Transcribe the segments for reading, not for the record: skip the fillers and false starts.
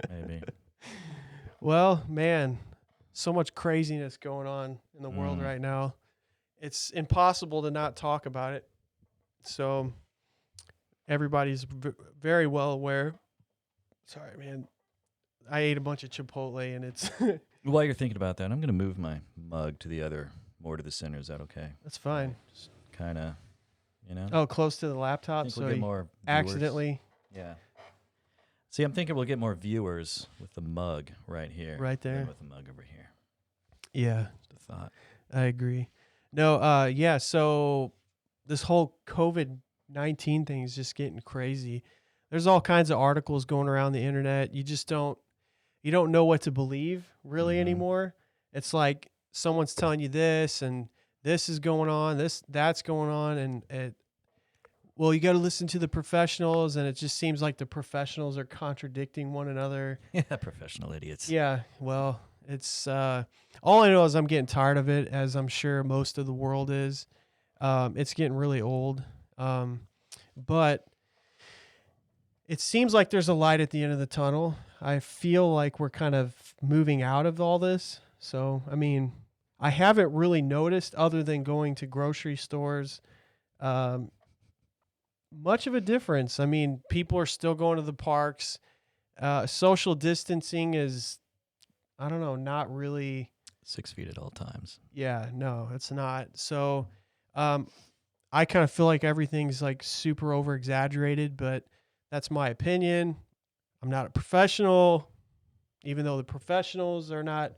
Maybe. Well, man, so much craziness going on in the world Mm. right now. It's impossible to not talk about it. So everybody's very well aware. Sorry, man. I ate a bunch of Chipotle and it's While you're thinking about that, I'm going to move my mug to the other, more to the center. Is that okay? that's fine. Just kind of, you know? Oh, close to the I laptop, think so we'll get you more viewers. accidentally Yeah. See, I'm thinking we'll get more viewers with the mug right here. right Than there. with the mug over here. Yeah, Just a thought. I agree. No, yeah. So this whole COVID-19 thing is just getting crazy. There's all kinds of articles going around the internet. You don't know what to believe really Mhm. anymore. It's like someone's telling you this and this is going on, that's going on, and well, you got to listen to the professionals, and it just seems like the professionals are contradicting one another. Yeah, professional idiots. Yeah, well, it's all I know is I'm getting tired of it, as I'm sure most of the world is. It's getting really old, but it seems like there's a light at the end of the tunnel. I feel like we're kind of moving out of all this. So, I mean, I haven't really noticed, other than going to grocery stores, um, much of a difference. I mean, people are still going to the parks. Social distancing is, I don't know, not really. 6 feet at all times. Yeah, no, it's not. So, um, I kind of feel like everything's like super over exaggerated, but that's my opinion. I'm not a professional, even though the professionals are not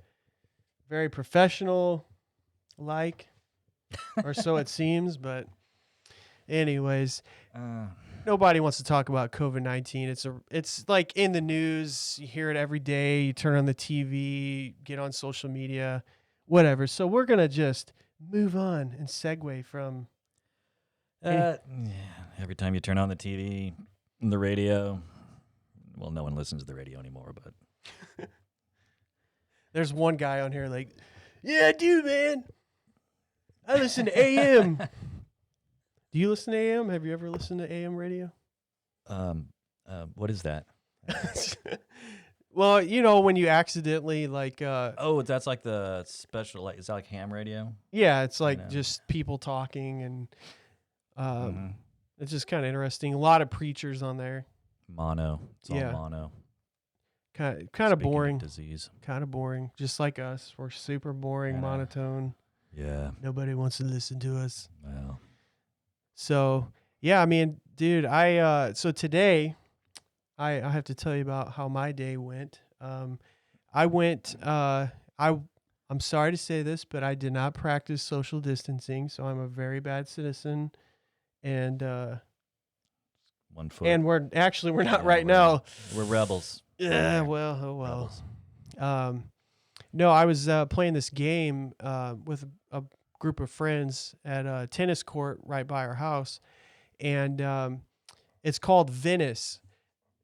very professional like, or so it seems. But, anyways, Uh, nobody wants to talk about COVID-19. It's like in the news. You hear it every day. You turn on the TV, get on social media, whatever. So we're gonna just move on and segue from. yeah. Every time you turn on the TV, the radio, well, no one listens to the radio anymore, but There's one guy on here like, yeah, I do, man. I listen to AM. Do you listen to AM? Have you ever listened to AM radio? What is that? Well, you know when you accidentally like, Oh, that's like the special, like, is that like ham radio? yeah, it's like know. just people talking, and Mhm. it's just kind of interesting. A lot of preachers on there. Mono. It's all Yeah. mono. Kind of Speaking of boring. disease. Kind of boring, just like us. We're super boring, Kinda. monotone. Yeah. Nobody wants to listen to us. Well. So yeah, I mean, dude, so today I have to tell you about how my day went. I went. I'm sorry to say this, but I did not practice social distancing, so I'm a very bad citizen. And 1 foot. and we're not Yeah, right now. We're rebels. Yeah, Right. well, oh well. Rebels. No, I was playing this game with a group of friends at a tennis court right by our house, and it's called Venice.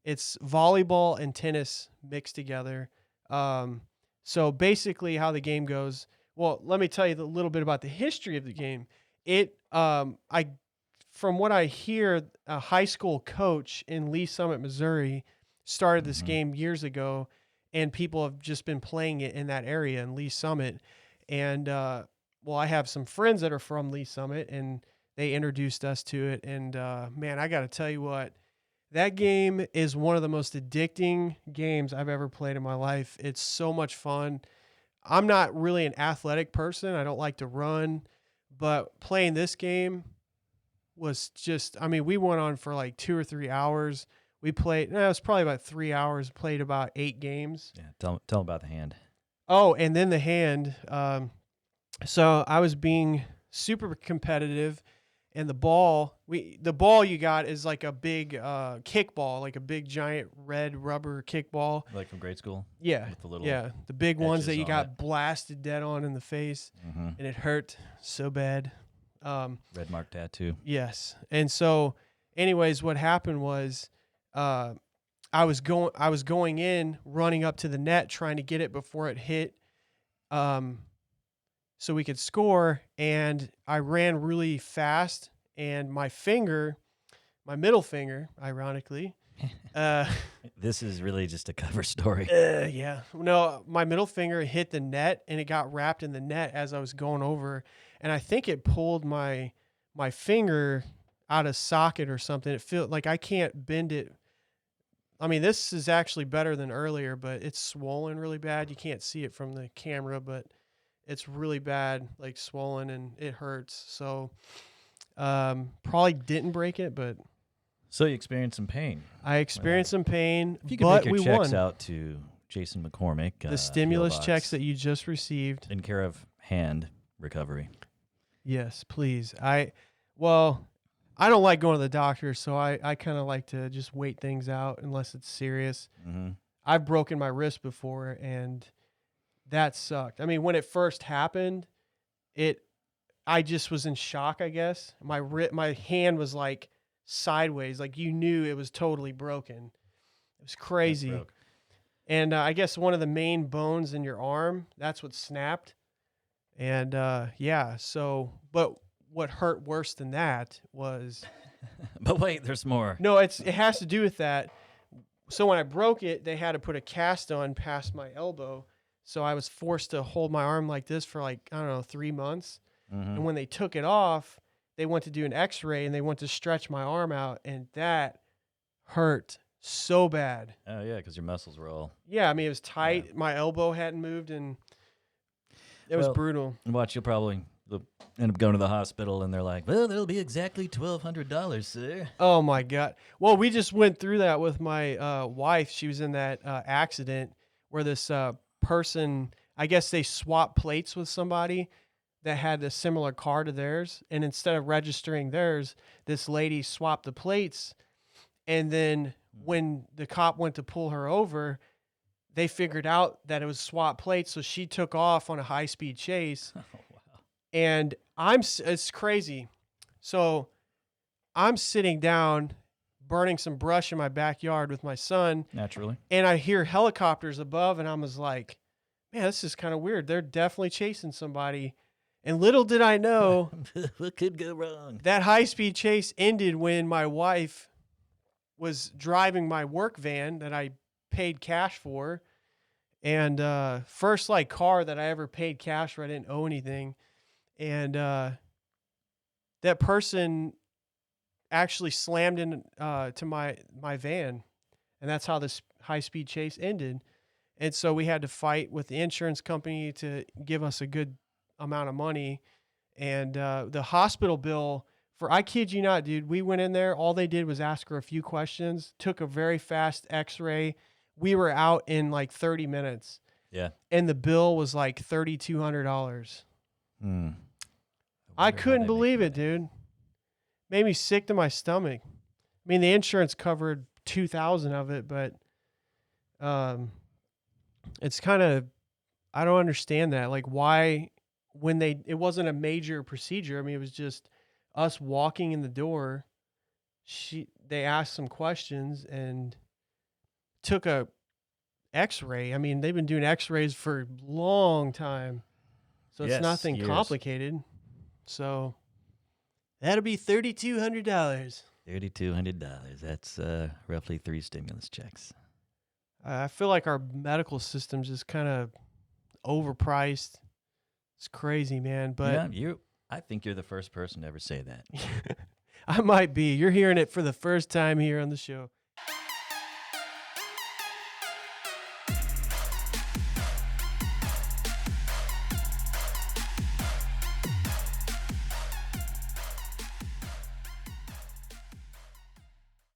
It's volleyball and tennis mixed together. So basically, how the game goes. Well, let me tell you a little bit about the history of the game. From what I hear, a high school coach in Lee Summit, Missouri, started this Mhm. game years ago, and people have just been playing it in that area in Lee Summit. And well, I have some friends that are from Lee Summit, and they introduced us to it. And man, I got to tell you what. That game is one of the most addicting games I've ever played in my life. It's so much fun. I'm not really an athletic person. I don't like to run, but playing this game was just, I mean, we went on for like 2 or 3 hours. We played, no, it was probably about 3 hours, played about 8 games. Yeah. Tell about the hand. Oh, and then the hand. So I was being super competitive, and the ball you got is like a big kickball, like a big giant red rubber kickball. Like from grade school. Yeah, With the little yeah, the big ones that edges you on got it. blasted dead on in the face, Mm-hmm. and it hurt so bad. Red mark tattoo. Yes, and so, anyways, what happened was, I was going in, running up to the net, trying to get it before it hit. So we could score, and I ran really fast, and my middle finger, ironically, This is really just a cover story. Yeah. No, my middle finger hit the net and it got wrapped in the net as I was going over, and I think it pulled my finger out of socket or something. It felt like I can't bend it. I mean, this is actually better than earlier, but it's swollen really bad. You can't see it from the camera, but it's really bad, like swollen, and it hurts. So, probably didn't break it, but So you experienced some pain. I experienced some pain. If you could but make your we checks won. out to Jason McCormick, The stimulus PO Box, checks that you just received. in care of hand recovery. Yes, please. Well, I don't like going to the doctor, so I kind of like to just wait things out unless it's serious. Mm-hmm. I've broken my wrist before, and that sucked. I mean, when it first happened, I just was in shock, I guess. My hand was like sideways, like you knew it was totally broken. It was crazy. And I guess one of the main bones in your arm, that's what snapped. And yeah, so, but what hurt worse than that was, But wait, there's more. no, it has to do with that. So when I broke it, they had to put a cast on past my elbow. So I was forced to hold my arm like this for like, I don't know, 3 months. Mm-hmm. And when they took it off, they went to do an x-ray and they went to stretch my arm out, and that hurt so bad. Oh, yeah, because your muscles were all... Yeah, I mean, it was tight. Yeah. My elbow hadn't moved, and it was brutal. Watch, you'll probably end up going to the hospital, and they're like, well, it'll be exactly $1,200, sir. Oh, my God. Well, we just went through that with my wife. She was in that accident where this person, I guess they swapped plates with somebody that had a similar car to theirs. And instead of registering theirs, this lady swapped the plates. And then when the cop went to pull her over, they figured out that it was swap plates. So she took off on a high-speed chase. Oh, wow. And it's crazy. So I'm sitting down, burning some brush in my backyard with my son. Naturally. And I hear helicopters above, and I was like, man, this is kind of weird. They're definitely chasing somebody. And little did I know What could go wrong? that high-speed chase ended when my wife was driving my work van that I paid cash for. And first like car that I ever paid cash for. I didn't owe anything. And that person actually slammed in to my van. And that's how this high-speed chase ended. And so we had to fight with the insurance company to give us a good amount of money. And the hospital bill for, I kid you not, dude, we went in there. All they did was ask her a few questions, took a very fast x-ray. We were out in like 30 minutes. Yeah. And the bill was like $3,200. I couldn't believe it, dude. Made me sick to my stomach. I mean, the insurance covered 2,000 of it, but it's kind of, I don't understand that. Like, why, when it wasn't a major procedure. I mean, it was just us walking in the door. They asked some questions and took a x-ray. I mean, they've been doing x-rays for a long time. So it's nothing complicated. So that'll be $3,200. $3,200. That's roughly 3 stimulus checks. I feel like our medical system's just kind of overpriced. It's crazy, man. But yeah, I think you're the first person to ever say that. I might be. You're hearing it for the first time here on the show.